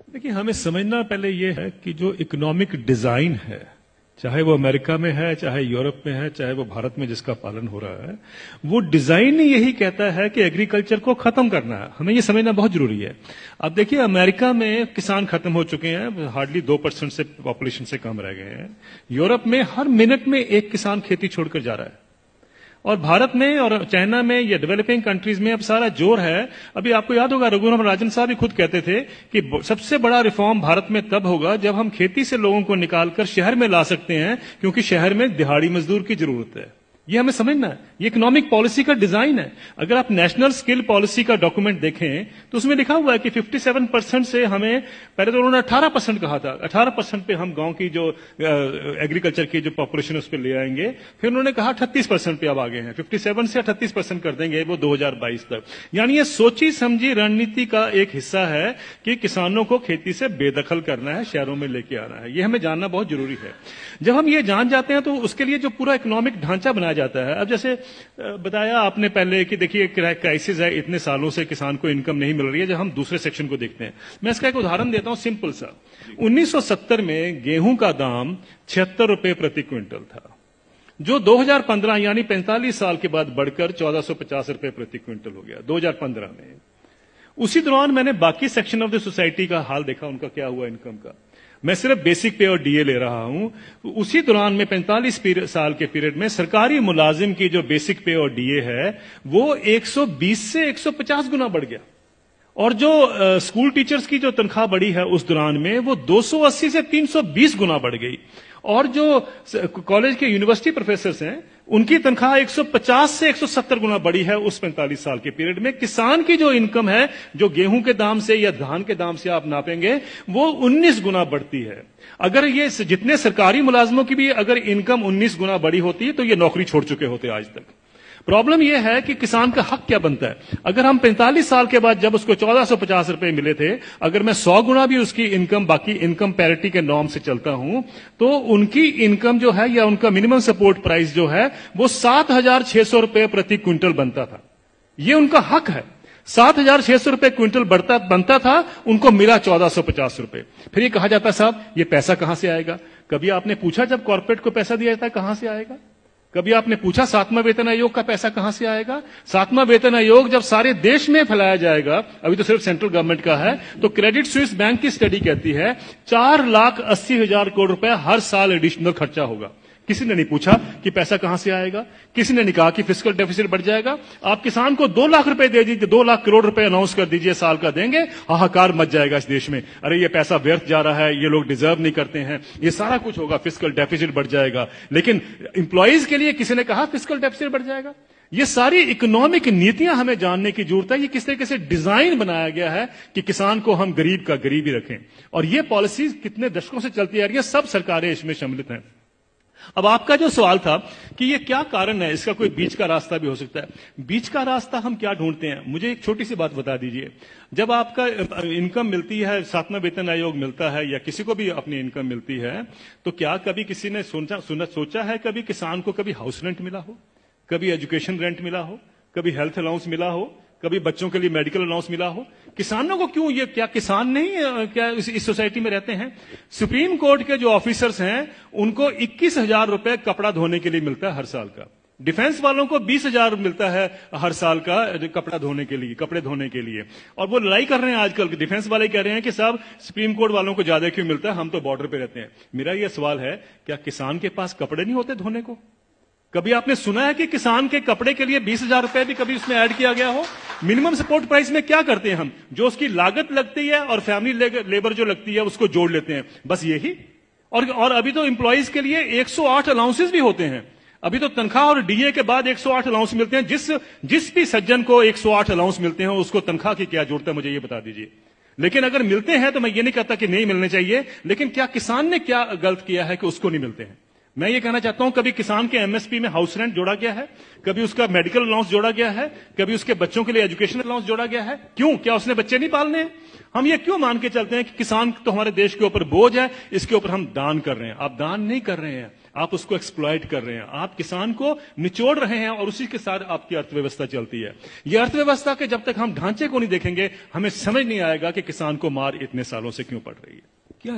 देखिए, हमें समझना पहले ये है कि जो इकोनॉमिक डिजाइन है, चाहे वो अमेरिका में है, चाहे यूरोप में है, चाहे वो भारत में जिसका पालन हो रहा है, वो डिजाइन यही कहता है कि एग्रीकल्चर को खत्म करना है। हमें ये समझना बहुत जरूरी है। अब देखिए, अमेरिका में किसान खत्म हो चुके हैं, हार्डली 2% से पॉपुलेशन से कम रह गए हैं। यूरोप में हर मिनट में एक किसान खेती छोड़कर जा रहा है, और भारत में और चाइना में या डेवलपिंग कंट्रीज में अब सारा जोर है। अभी आपको याद होगा, रघुराम राजन साहब भी खुद कहते थे कि सबसे बड़ा रिफॉर्म भारत में तब होगा जब हम खेती से लोगों को निकालकर शहर में ला सकते हैं, क्योंकि शहर में दिहाड़ी मजदूर की जरूरत है। ये हमें समझना है, ये इकोनॉमिक पॉलिसी का डिजाइन है। अगर आप नेशनल स्किल पॉलिसी का डॉक्यूमेंट देखें तो उसमें लिखा हुआ है कि 57% से हमें, पहले तो उन्होंने 18% कहा था, 18% पे हम गांव की जो एग्रीकल्चर की जो पॉपुलेशन उस पर ले आएंगे। फिर उन्होंने कहा 38% पे अब आ गए हैं, 57 से 38% कर देंगे वो 2022 तक। यानी ये सोची समझी रणनीति का एक हिस्सा है कि किसानों को खेती से बेदखल करना है, शहरों में लेके आना है। ये हमें जानना बहुत जरूरी है। जब हम ये जान जाते हैं तो उसके लिए जो पूरा इकोनॉमिक ढांचा बनाया जाता है। अब जैसे बताया आपने पहले कि देखिए क्राइसिस है, इतने सालों से किसान को इनकम नहीं मिल रही है। जब हम दूसरे सेक्शन को देखते हैं, मैं इसका एक उदाहरण देता हूं सिंपल सा। 1970 में गेहूं का दाम 76 रुपए प्रति क्विंटल था, जो 2015 यानी 45 साल के बाद बढ़कर 1450 रुपए प्रति क्विंटल हो गया 2015 में। उसी दौरान मैंने बाकी सेक्शन ऑफ द सोसाइटी का हाल देखा, उनका क्या हुआ इनकम का। मैं सिर्फ बेसिक पे और डीए ले रहा हूं। उसी दौरान में 45 साल के पीरियड में सरकारी मुलाजिम की जो बेसिक पे और डीए है वो 120 से 150 गुना बढ़ गया, और जो स्कूल टीचर्स की जो तनख्वाह बढ़ी है उस दौरान में वो 280 से 320 गुना बढ़ गई। और जो कॉलेज के यूनिवर्सिटी प्रोफेसर्स हैं उनकी तनख्वाह 150 से 170 गुना बढ़ी है उस 45 साल के पीरियड में। किसान की जो इनकम है, जो गेहूं के दाम से या धान के दाम से आप नापेंगे, वो 19 गुना बढ़ती है। अगर ये जितने सरकारी मुलाजमों की भी अगर इनकम 19 गुना बढ़ी होती तो ये नौकरी छोड़ चुके होते आज तक। प्रॉब्लम यह है कि किसान का हक क्या बनता है। अगर हम 45 साल के बाद जब उसको 1450 रुपए मिले थे, अगर मैं 100 गुना भी उसकी इनकम बाकी इनकम पैरिटी के नॉर्म से चलता हूं, तो उनकी इनकम जो है या उनका मिनिमम सपोर्ट प्राइस जो है वो 7600 रुपए प्रति क्विंटल बनता था। ये उनका हक है। 7600 रुपए क्विंटल बनता था, उनको मिला 1450 रुपए। फिर ये कहा जाता साहब ये पैसा कहां से आएगा। कभी आपने पूछा जब कॉर्पोरेट को पैसा दिया जाता है कहां से आएगा? कभी आपने पूछा 7वां वेतन आयोग का पैसा कहां से आएगा? 7वां वेतन आयोग जब सारे देश में फैलाया जाएगा, अभी तो सिर्फ सेंट्रल गवर्नमेंट का है, तो क्रेडिट स्विस बैंक की स्टडी कहती है 4,80,000 करोड़ रुपए हर साल एडिशनल खर्चा होगा। किसी ने नहीं पूछा कि पैसा कहां से आएगा। किसी ने नहीं कहा कि फिस्कल डेफिसिट बढ़ जाएगा। आप किसान को 2 लाख रुपए दे दीजिए, 2 लाख करोड़ रुपए अनाउंस कर दीजिए साल का देंगे, हाहाकार मच जाएगा इस देश में। अरे ये पैसा व्यर्थ जा रहा है, ये लोग डिजर्व नहीं करते हैं, ये सारा कुछ होगा, फिस्कल डेफिसिट बढ़ जाएगा। लेकिन इंप्लॉइज के लिए किसी ने कहा फिस्कल डेफिसिट बढ़ जाएगा? ये सारी इकोनॉमिक नीतियां हमें जानने की जरूरत है। ये किस तरीके से डिजाइन बनाया गया है कि किसान को हम गरीब का गरीब ही रखें, और ये पॉलिसीज कितने दशकों से चलती आ रही है, सब सरकारें इसमें सम्मिलित हैं। अब आपका जो सवाल था कि ये क्या कारण है, इसका कोई बीच का रास्ता भी हो सकता है। बीच का रास्ता हम क्या ढूंढते हैं, मुझे एक छोटी सी बात बता दीजिए। जब आपका इनकम मिलती है, 7वां वेतन आयोग मिलता है या किसी को भी अपनी इनकम मिलती है, तो क्या कभी किसी ने सोचा है कभी किसान को कभी हाउस रेंट मिला हो, कभी एजुकेशन रेंट मिला हो, कभी हेल्थ अलाउंस मिला हो, कभी बच्चों के लिए मेडिकल अलाउंस मिला हो? किसानों को क्यों, ये क्या किसान नहीं क्या इस सोसाइटी में रहते हैं? सुप्रीम कोर्ट के जो ऑफिसर्स हैं उनको 21,000 रुपए कपड़ा धोने के लिए मिलता है हर साल का। डिफेंस वालों को 20,000 मिलता है हर साल का कपड़ा धोने के लिए, कपड़े धोने के लिए। और वो लड़ाई कर रहे हैं आजकल, डिफेंस वाले कह रहे हैं कि साहब सुप्रीम कोर्ट वालों को ज्यादा क्यों मिलता है, हम तो बॉर्डर पे रहते हैं। मेरा यह सवाल है, क्या किसान के पास कपड़े नहीं होते धोने को? कभी आपने सुना है कि किसान के कपड़े के लिए 20,000 रुपए भी कभी उसमें ऐड किया गया हो? मिनिमम सपोर्ट प्राइस में क्या करते हैं हम, जो उसकी लागत लगती है और फैमिली लेबर जो लगती है उसको जोड़ लेते हैं, बस यही। और अभी तो एम्प्लॉइज के लिए 108 अलाउंसेस भी होते हैं। अभी तो तनख्वाह और डीए के बाद 108 अलाउंस मिलते हैं। जिस भी सज्जन को 108 अलाउंस मिलते हैं उसको तनख्वाह की क्या जरूरत है, मुझे ये बता दीजिए। लेकिन अगर मिलते हैं तो मैं ये नहीं कहता कि नहीं मिलने चाहिए, लेकिन क्या किसान ने क्या गलत किया है कि उसको नहीं मिलते हैं? मैं ये कहना चाहता हूं, कभी किसान के एमएसपी में हाउस रेंट जोड़ा गया है, कभी उसका मेडिकल अलाउंस जोड़ा गया है, कभी उसके बच्चों के लिए एजुकेशन अलाउंस जोड़ा गया है? क्यों? क्या उसने बच्चे नहीं पालने हैं? हम ये क्यों मान के चलते हैं कि किसान तो हमारे देश के ऊपर बोझ है, इसके ऊपर हम दान कर रहे हैं? आप दान नहीं कर रहे हैं, आप उसको एक्सप्लॉइट कर रहे हैं, आप किसान को निचोड़ रहे हैं और उसी के साथ आपकी अर्थव्यवस्था चलती है। यह अर्थव्यवस्था के जब तक हम ढांचे को नहीं देखेंगे, हमें समझ नहीं आएगा कि किसान को मार इतने सालों से क्यों पड़ रही है। क्या